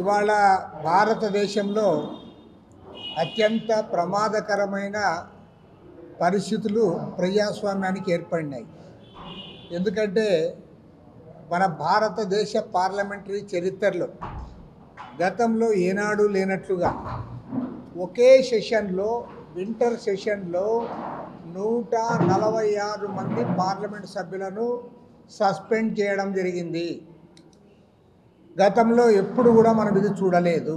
ఇవాళ భారతదేశంలో అత్యంత ప్రమాదకరమైన పరిస్థితులు ప్రజాస్వామ్యానికి ఏర్పడినాయి. ఎందుకంటే మన భారతదేశ పార్లమెంటరీ చరిత్రలో గతంలో ఏనాడు లేనట్లుగా ఒకే సెషన్లో వింటర్ సెషన్లో 146 మంది పార్లమెంట్ సభ్యులను సస్పెండ్ చేయడం జరిగింది. గతంలో ఎప్పుడు కూడా మనం ఇది చూడలేదు.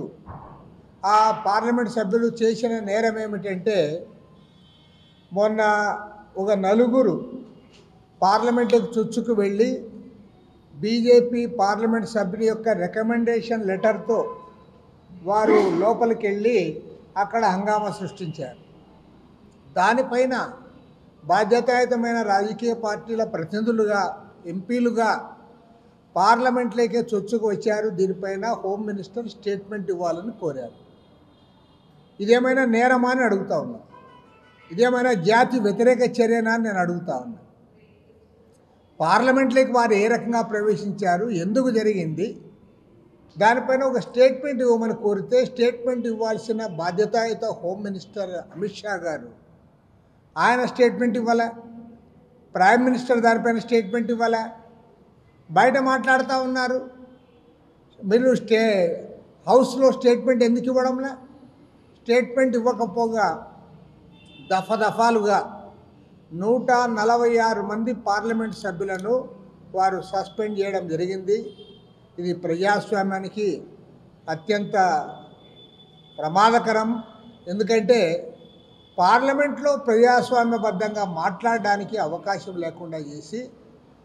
ఆ పార్లమెంట్ సభ్యులు చేసిన నేరం ఏమిటంటే, మొన్న ఒక నలుగురు పార్లమెంట్కి చొచ్చుకు వెళ్ళి బీజేపీ పార్లమెంట్ సభ్యుని యొక్క రికమెండేషన్ లెటర్తో వారు లోపలికి వెళ్ళి అక్కడ హంగామా సృష్టించారు. దానిపైన బాధ్యతాయుతమైన రాజకీయ పార్టీల ప్రతినిధులుగా, ఎంపీలుగా పార్లమెంట్లోకే చొచ్చుకు వచ్చారు. దీనిపైన హోమ్ మినిస్టర్ స్టేట్మెంట్ ఇవ్వాలని కోరారు. ఇదేమైనా నేరమా అని అడుగుతా ఉన్నా, ఇదేమైనా జాతి వ్యతిరేక చర్యనా అని నేను అడుగుతా ఉన్నా. పార్లమెంట్లోకి వారు ఏ రకంగా ప్రవేశించారు, ఎందుకు జరిగింది, దానిపైన ఒక స్టేట్మెంట్ ఇవ్వమని కోరితే స్టేట్మెంట్ ఇవ్వాల్సిన బాధ్యతాయుత హోమ్ మినిస్టర్ అమిత్ షా గారు ఆయన స్టేట్మెంట్ ఇవ్వాలా, ప్రైమ్ మినిస్టర్ దానిపైన స్టేట్మెంట్ ఇవ్వాలా, బయట మాట్లాడుతూ ఉన్నారు. మీరు హౌస్లో స్టేట్మెంట్ ఎందుకు ఇవ్వడంలా? స్టేట్మెంట్ ఇవ్వకపోగా దఫాలుగా 146 మంది పార్లమెంట్ సభ్యులను వారు సస్పెండ్ చేయడం జరిగింది. ఇది ప్రజాస్వామ్యానికి అత్యంత ప్రమాదకరం. ఎందుకంటే పార్లమెంట్లో ప్రజాస్వామ్యబద్ధంగా మాట్లాడడానికి అవకాశం లేకుండా చేసి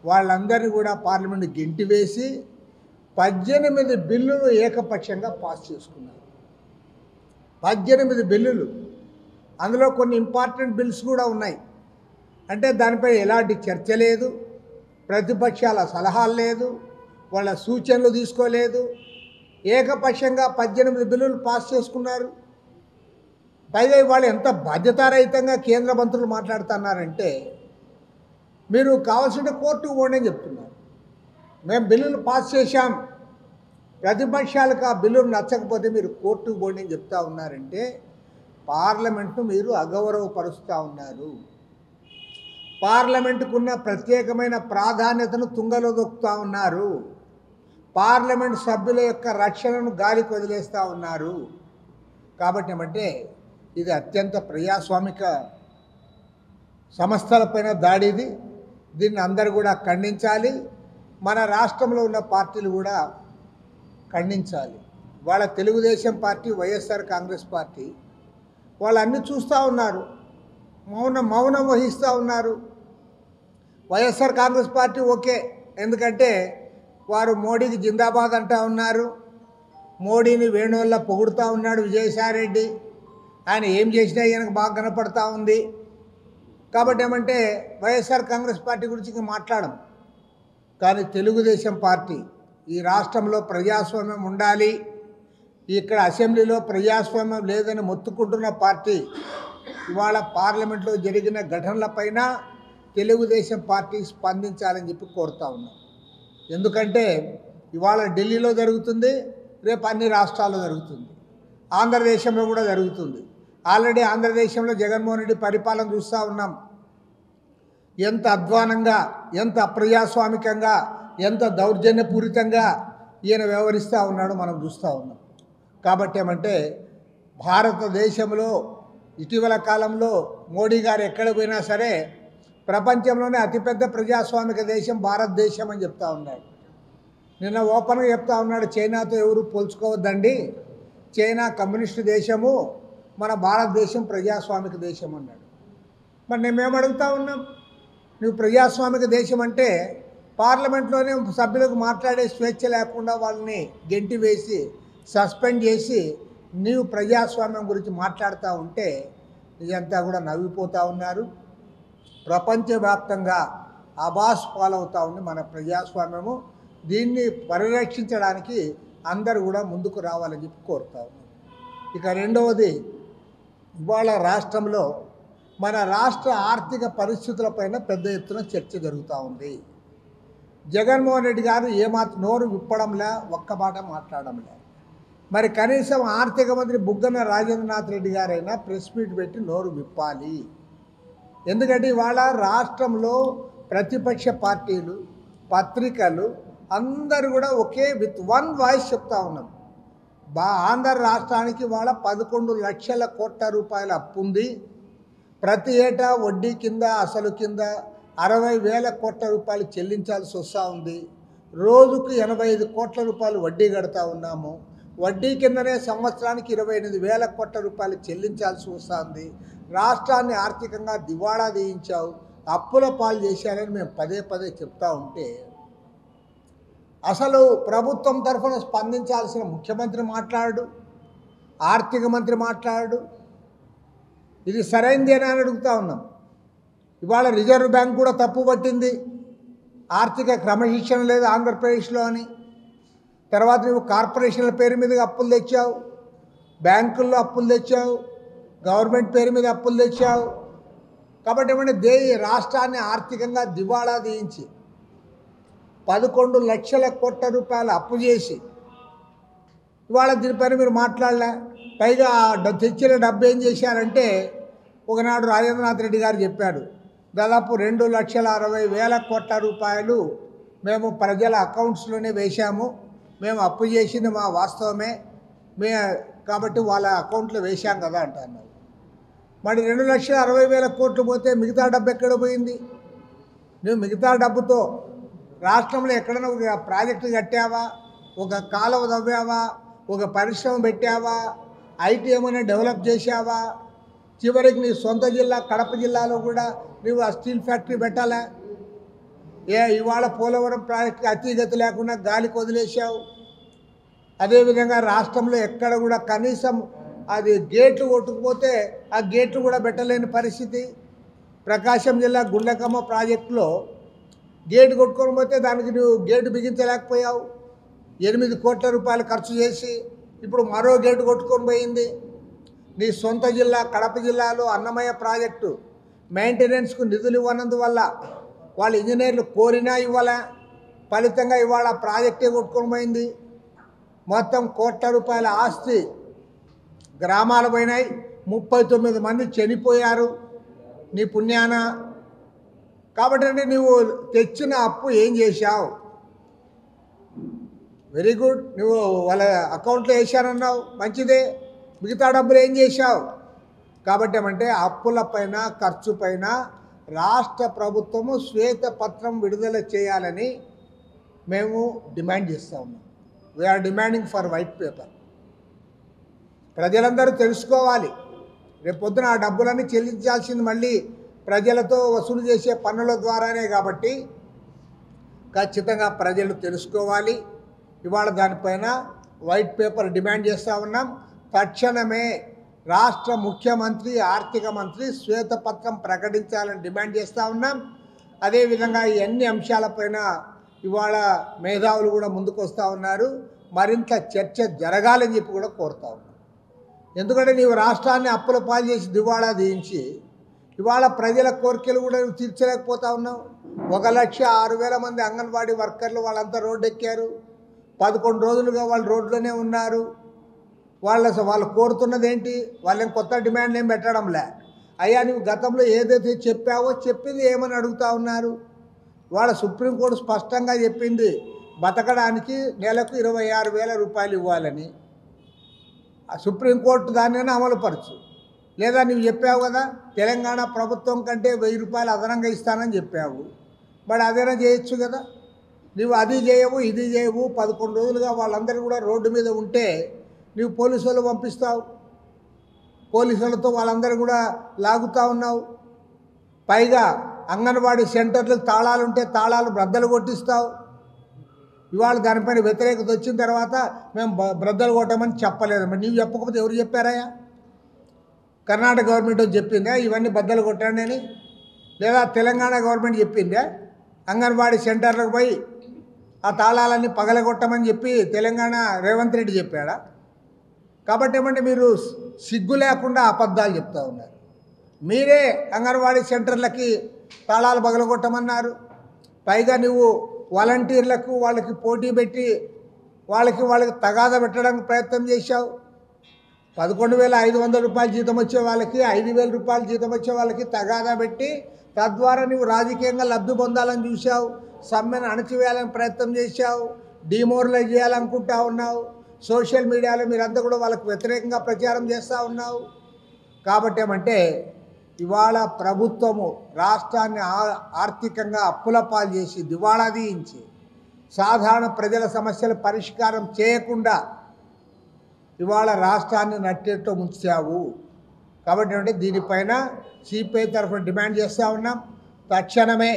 వాళ్ళందరినీ కూడా పార్లమెంట్ గెంటివేసి 18 బిల్లులు ఏకపక్షంగా పాస్ చేసుకున్నారు. 18 బిల్లులు, అందులో కొన్ని ఇంపార్టెంట్ బిల్స్ కూడా ఉన్నాయి. అంటే దానిపై ఎలాంటి చర్చ లేదు, ప్రతిపక్షాల సలహాలు లేదు, వాళ్ళ సూచనలు తీసుకోలేదు. ఏకపక్షంగా 18 బిల్లులు పాస్ చేసుకున్నారు. పైగా వాళ్ళు ఎంత బాధ్యతారహితంగా కేంద్ర మంత్రులు మాట్లాడుతున్నారంటే, మీరు కావాల్సిన కోర్టుకు పోండి అని చెప్తున్నారు. మేము బిల్లులు పాస్ చేశాం, ప్రతిపక్షాలకు ఆ బిల్లులు నచ్చకపోతే మీరు కోర్టుకు పోండి అని చెప్తా ఉన్నారంటే పార్లమెంట్ను మీరు అగౌరవపరుస్తూ ఉన్నారు. పార్లమెంటుకున్న ప్రత్యేకమైన ప్రాధాన్యతను తుంగలో దొక్కుతూ ఉన్నారు. పార్లమెంట్ సభ్యుల యొక్క రక్షణను గాలికి వదిలేస్తూ ఉన్నారు. కాబట్టి ఏమంటే ఇది అత్యంత ప్రజాస్వామిక సంస్థలపైన దాడిది. దీన్ని అందరూ కూడా ఖండించాలి. మన రాష్ట్రంలో ఉన్న పార్టీలు కూడా ఖండించాలి. వాళ్ళ తెలుగుదేశం పార్టీ, వైఎస్ఆర్ కాంగ్రెస్ పార్టీ వాళ్ళు అన్నీ చూస్తూ ఉన్నారు, మౌనం వహిస్తూ ఉన్నారు. వైఎస్ఆర్ కాంగ్రెస్ పార్టీ ఓకే, ఎందుకంటే వారు మోడీకి జిందాబాద్ అంటూ ఉన్నారు. మోడీని వేణువల్ల పొగుడుతూ ఉన్నాడు విజయసాయిరెడ్డి. ఆయన ఏం చేసినా ఈయనకు బాగా కనపడతా ఉంది. కాబట్టి ఏమంటే వైఎస్ఆర్ కాంగ్రెస్ పార్టీ గురించి ఇంకా మాట్లాడం. కానీ తెలుగుదేశం పార్టీ ఈ రాష్ట్రంలో ప్రజాస్వామ్యం ఉండాలి, ఇక్కడ అసెంబ్లీలో ప్రజాస్వామ్యం లేదని మొత్తుకుంటున్న పార్టీ ఇవాళ పార్లమెంట్లో జరిగిన ఘటనలపైన తెలుగుదేశం పార్టీ స్పందించాలని చెప్పి కోరుతా ఉన్నాం. ఎందుకంటే ఇవాళ ఢిల్లీలో జరుగుతుంది, రేపు అన్ని రాష్ట్రాల్లో జరుగుతుంది, ఆంధ్రదేశంలో కూడా జరుగుతుంది. ఆల్రెడీ ఆంధ్రదేశంలో జగన్మోహన్ రెడ్డి పరిపాలన చూస్తూ ఉన్నాం. ఎంత అధ్వానంగా, ఎంత అప్రజాస్వామికంగా, ఎంత దౌర్జన్యపూరితంగా ఈయన వ్యవహరిస్తూ ఉన్నాడో మనం చూస్తూ ఉన్నాం. కాబట్టి ఏమంటే భారతదేశంలో ఇటీవల కాలంలో మోడీ గారు ఎక్కడ పోయినా సరే ప్రపంచంలోనే అతిపెద్ద ప్రజాస్వామిక దేశం భారతదేశం అని చెప్తా ఉన్నాడు. నిన్న ఓపెన్గా చెప్తా ఉన్నాడు, చైనాతో ఎవరు పోల్చుకోవద్దండి, చైనా కమ్యూనిస్టు దేశము, మన భారతదేశం ప్రజాస్వామిక దేశం అన్నాడు. మరి మేమేం అడుగుతా ఉన్నాం, నువ్వు ప్రజాస్వామిక దేశం అంటే పార్లమెంట్లోనే సభ్యులకు మాట్లాడే స్వేచ్ఛ లేకుండా వాళ్ళని గెంటి వేసి సస్పెండ్ చేసి నీవు ప్రజాస్వామ్యం గురించి మాట్లాడుతూ ఉంటే ఇదంతా కూడా నవ్విపోతూ ఉన్నారు. ప్రపంచవ్యాప్తంగా అబాస్ పాలవుతూ ఉంది మన ప్రజాస్వామ్యము. దీన్ని పరిరక్షించడానికి అందరూ కూడా ముందుకు రావాలని చెప్పి కోరుతా ఉన్నాం. ఇక రెండవది, ఇవాళ రాష్ట్రంలో మన రాష్ట్ర ఆర్థిక పరిస్థితులపైన పెద్ద ఎత్తున చర్చ జరుగుతూ ఉంది. జగన్మోహన్ రెడ్డి గారు ఏమాత్రం నోరు విప్పడంలే, ఒక్క మాట మాట్లాడంలే. మరి కనీసం ఆర్థిక మంత్రి బుగ్గన రాజేంద్రనాథ్ రెడ్డి గారైనా ప్రెస్ మీట్ పెట్టి నోరు విప్పాలి. ఎందుకంటే ఇవాళ రాష్ట్రంలో ప్రతిపక్ష పార్టీలు, పత్రికలు అందరూ కూడా ఒకే విత్ వన్ వాయిస్ చెప్తా ఉన్నాం. ఆంధ్ర రాష్ట్రానికి ఇవాళ 11 లక్షల కోట్ల రూపాయల అప్పు ఉంది. ప్రతి ఏటా వడ్డీ కింద అసలు కింద 60,000 కోట్ల రూపాయలు చెల్లించాల్సి వస్తూ ఉంది. రోజుకు 85 కోట్ల రూపాయలు వడ్డీ కడతా ఉన్నాము. వడ్డీ కిందనే సంవత్సరానికి 28,000 కోట్ల రూపాయలు చెల్లించాల్సి వస్తుంది. రాష్ట్రాన్ని ఆర్థికంగా దివాళా తీయించావు, అప్పుల పాలు చేశారని మేము పదే పదే చెప్తా ఉంటే అసలు ప్రభుత్వం తరఫున స్పందించాల్సిన ముఖ్యమంత్రి మాట్లాడు, ఆర్థిక మంత్రి మాట్లాడు. ఇది సరైనదేనా అని అడుగుతూ ఉన్నాం. ఇవాళ రిజర్వ్ బ్యాంక్ కూడా తప్పు పట్టింది. ఆర్థిక క్రమశిక్షణ లేదు ఆంధ్రప్రదేశ్లో అని. తర్వాత నువ్వు కార్పొరేషన్ల పేరు మీద అప్పులు తెచ్చావు, బ్యాంకుల్లో అప్పులు తెచ్చావు, గవర్నమెంట్ పేరు మీద అప్పులు తెచ్చావు. కాబట్టి ఏమంటే రాష్ట్రాన్ని ఆర్థికంగా దివాళా తీయించి 11 లక్షల కోట్ల రూపాయలు అప్పు చేసి ఇవాళ దీనిపైన మీరు మాట్లాడలే. పైగా తెచ్చిన డబ్బు ఏం చేశారంటే ఒకనాడు రాజేంద్రనాథ్ రెడ్డి గారు చెప్పాడు, దాదాపు 2,60,000 కోట్ల రూపాయలు మేము ప్రజల అకౌంట్స్లోనే వేశాము, మేము అప్పు చేసింది మా వాస్తవమే, కాబట్టి వాళ్ళ అకౌంట్లో వేశాం కదా అంటున్నారు. మరి 2,60,000 కోట్లు పోతే మిగతా డబ్బు ఎక్కడ పోయింది? నువ్వు మిగతా డబ్బుతో రాష్ట్రంలో ఎక్కడైనా ఒక ప్రాజెక్టు కట్టావా, ఒక కాలువ తవ్వావా, ఒక పరిశ్రమ పెట్టావా, ఐటీ ఏమైనా డెవలప్ చేశావా? చివరికి నీ సొంత జిల్లా కడప జిల్లాలో కూడా నువ్వు ఆ స్టీల్ ఫ్యాక్టరీ పెట్టాలా? ఇవాళ పోలవరం ప్రాజెక్టుకి అతిగతి లేకుండా గాలికి వదిలేసావు. అదేవిధంగా రాష్ట్రంలో ఎక్కడ కూడా కనీసం అది గేట్లు కొట్టుకుపోతే ఆ గేట్లు కూడా పెట్టలేని పరిస్థితి. ప్రకాశం జిల్లా గుండ్లకమ్మ ప్రాజెక్టులో గేటు కొట్టుకొని పోతే దానికి నువ్వు గేటు బిగించలేకపోయావు. 8 కోట్ల రూపాయలు ఖర్చు చేసి ఇప్పుడు మరో గేటు కొట్టుకొని పోయింది. నీ సొంత జిల్లా కడప జిల్లాలో అన్నమయ్య ప్రాజెక్టు మెయింటెనెన్స్కు నిధులు ఇవ్వనందువల్ల వాళ్ళు ఇంజనీర్లు కోరినా ఇవ్వాలా, ఫలితంగా ఇవాళ ప్రాజెక్టే కొట్టుకొని పోయింది. మొత్తం కోట్ల రూపాయల ఆస్తి గ్రామాలు పోయినాయి. 39 మంది చనిపోయారు నీ పుణ్యాన. కాబట్టి అంటే నువ్వు తెచ్చిన అప్పు ఏం చేశావు? వెరీ గుడ్, నువ్వు వాళ్ళ అకౌంట్లో వేశానన్నావు, మంచిదే. మిగతా డబ్బులు ఏం చేశావు? కాబట్టి ఏమంటే అప్పులపైన ఖర్చు పైన రాష్ట్ర ప్రభుత్వము శ్వేతపత్రం విడుదల చేయాలని మేము డిమాండ్ చేస్తూ ఉన్నాం. We are demanding for white paper. ప్రజలందరూ తెలుసుకోవాలి. రేపొద్దున ఆ డబ్బులన్నీ చెల్లించాల్సింది మళ్ళీ ప్రజలతో వసూలు చేసే పన్నుల ద్వారానే. కాబట్టి ఖచ్చితంగా ప్రజలు తెలుసుకోవాలి. ఇవాళ దానిపైన వైట్ పేపర్ డిమాండ్ చేస్తూ ఉన్నాం. తక్షణమే రాష్ట్ర ముఖ్యమంత్రి, ఆర్థిక మంత్రి శ్వేతపత్రం ప్రకటించాలని డిమాండ్ చేస్తూ ఉన్నాం. అదేవిధంగా ఈ అన్ని అంశాలపైన ఇవాళ మేధావులు కూడా ముందుకు వస్తూ ఉన్నారు. మరింత చర్చ జరగాలని చెప్పి కూడా కోరుతా ఉన్నాం. ఎందుకంటే నీవు రాష్ట్రాన్ని అప్పుల పాలు చేసి దివాళా తీయించి ఇవాళ ప్రజల కోరికలు కూడా తీర్చలేకపోతా ఉన్నావు. 1,06,000 మంది అంగన్వాడీ వర్కర్లు వాళ్ళంతా రోడ్డు ఎక్కారు. 11 రోజులుగా వాళ్ళు రోడ్లోనే ఉన్నారు. వాళ్ళు కోరుతున్నది ఏంటి? వాళ్ళేం కొత్త డిమాండ్ ఏం పెట్టడంలే. అయ్యా నువ్వు గతంలో ఏదైతే చెప్పావో చెప్పింది ఏమని అడుగుతా ఉన్నారు. వాళ్ళ సుప్రీంకోర్టు స్పష్టంగా చెప్పింది, బతకడానికి నెలకు 26,000 రూపాయలు ఇవ్వాలని. ఆ సుప్రీంకోర్టు దాన్ని అమలుపరచు. లేదా నువ్వు చెప్పావు కదా తెలంగాణ ప్రభుత్వం కంటే 1,000 రూపాయలు అదనంగా ఇస్తానని చెప్పావు. మరి అదేనా చేయొచ్చు కదా. నువ్వు అది చేయవు, ఇది చేయవు. 11 రోజులుగా వాళ్ళందరూ కూడా రోడ్డు మీద ఉంటే నువ్వు పోలీసు వాళ్ళు పంపిస్తావు. పోలీసులతో వాళ్ళందరూ కూడా లాగుతూ ఉన్నావు. పైగా అంగన్వాడీ సెంటర్లకు తాళాలు ఉంటే తాళాలు బ్రద్దలు కొట్టిస్తావు. ఇవాళ దానిపైన వ్యతిరేకత వచ్చిన తర్వాత మేము బ్రద్దలు కొట్టమని చెప్పలేదు. మరి నీవు చెప్పకపోతే ఎవరు చెప్పారయ్యా? కర్ణాటక గవర్నమెంట్ చెప్పిందా ఇవన్నీ బద్దలు కొట్టండి అని? లేదా తెలంగాణ గవర్నమెంట్ చెప్పిందా అంగన్వాడీ సెంటర్లకు పోయి ఆ తాళాలన్నీ పగలగొట్టమని చెప్పి తెలంగాణ రేవంత్ రెడ్డి చెప్పాడా? కాబట్టి ఏమంటే మీరు సిగ్గు లేకుండా అబద్ధాలు చెప్తూ ఉన్నారు. మీరే అంగన్వాడీ సెంటర్లకి తాళాలు పగలగొట్టమన్నారు. పైగా నువ్వు వాలంటీర్లకు వాళ్ళకి పోటీ పెట్టి వాళ్ళకి తగాదా పెట్టడానికి ప్రయత్నం చేశావు. 11,500 రూపాయలు జీతం వచ్చే వాళ్ళకి 5,000 రూపాయలు జీతం వచ్చే వాళ్ళకి తగాదా పెట్టి తద్వారా నువ్వు రాజకీయంగా లబ్ధి పొందాలని చూశావు. సమ్మెను అణచివేయాలని ప్రయత్నం చేశావు. డిమోరలైజ్ చేయాలనుకుంటా ఉన్నావు. సోషల్ మీడియాలో మీరంతా కూడా వాళ్ళకు వ్యతిరేకంగా ప్రచారం చేస్తూ ఉన్నావు. కాబట్టి ఏమంటే ఇవాళ ప్రభుత్వము రాష్ట్రాన్ని ఆర్థికంగా అప్పుల పాలు చేసి దివాళా తీయించి సాధారణ ప్రజల సమస్యల పరిష్కారం చేయకుండా ఇవాళ రాష్ట్రాన్ని నట్టేట్టు ముంచావు. కాబట్టి అంటే దీనిపైన సిపిఐ తరఫున డిమాండ్ చేస్తూ ఉన్నాం. తక్షణమే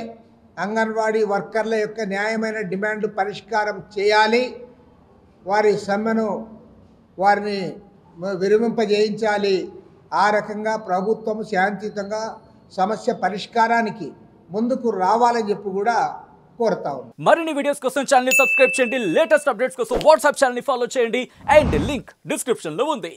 అంగన్వాడీ వర్కర్ల యొక్క న్యాయమైన డిమాండ్లు పరిష్కారం చేయాలి. వారి సమ్మెను వారిని విరమింపజేయించాలి. ఆ రకంగా ప్రభుత్వం శాంతియుతంగా సమస్య పరిష్కారానికి ముందుకు రావాలని చెప్పి కూడా కోరుతా ఉన్నాం. మరిన్ని వీడియోస్ కోసం ఛానల్ ని సబ్స్క్రైబ్ చేయండి. లేటెస్ట్ అప్డేట్స్ కోసం వాట్సాప్ ఛానల్ ని ఫాలో చేయండి. అండ్ లింక్ డిస్క్రిప్షన్ లో ఉంది.